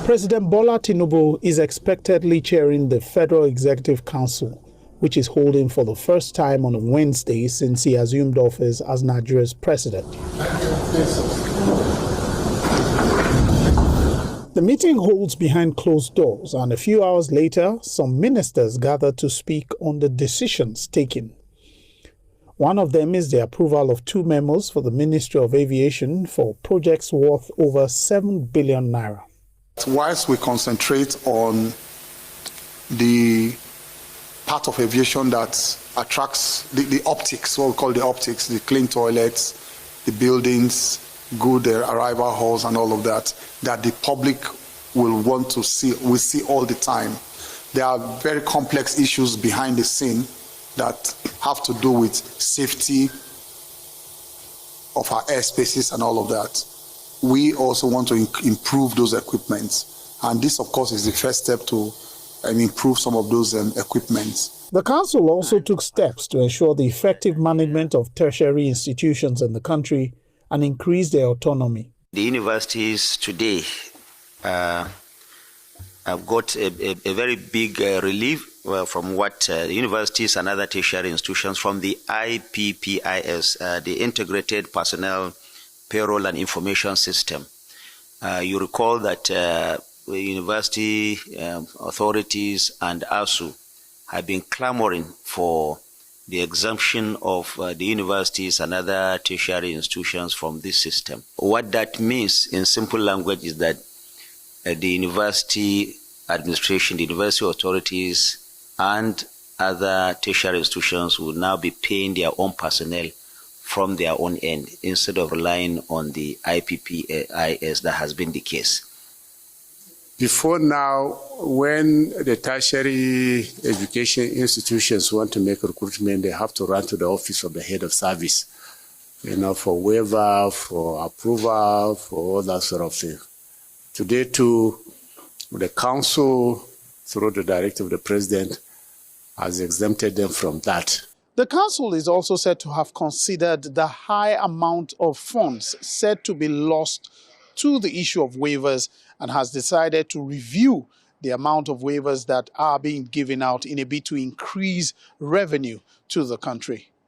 President Bola Tinubu is expectedly chairing the Federal Executive Council, which is holding for the first time on a Wednesday since he assumed office as Nigeria's president. The meeting holds behind closed doors, and a few hours later, some ministers gathered to speak on the decisions taken. One of them is the approval of 2 memos for the Ministry of Aviation for projects worth over 7 billion naira. Whilst we concentrate on the part of aviation that attracts the optics, what we call the optics, the clean toilets, the buildings, good arrival halls and all of that the public will want to see, we see all the time. There are very complex issues behind the scene that have to do with safety of our airspaces and all of that. We also want to improve those equipments. And this, of course, is the first step to improve some of those equipments. The council also took steps to ensure the effective management of tertiary institutions in the country and increase their autonomy. The universities today have got a very big relief from what the universities and other tertiary institutions from the IPPIS, the Integrated Personnel Payroll and Information System. You recall that the university authorities and ASU have been clamoring for the exemption of the universities and other tertiary institutions from this system. What that means in simple language is that the university administration, the university authorities, and other tertiary institutions will now be paying their own personnel from their own end instead of relying on the IPPIS that has been the case. Before now, when the tertiary education institutions want to make recruitment, they have to run to the office of the head of service, for waiver, for approval, for all that sort of thing. Today, too, the council, through the directive of the president, has exempted them from that. The council is also said to have considered the high amount of funds said to be lost to the issue of waivers and has decided to review the amount of waivers that are being given out in a bid to increase revenue to the country.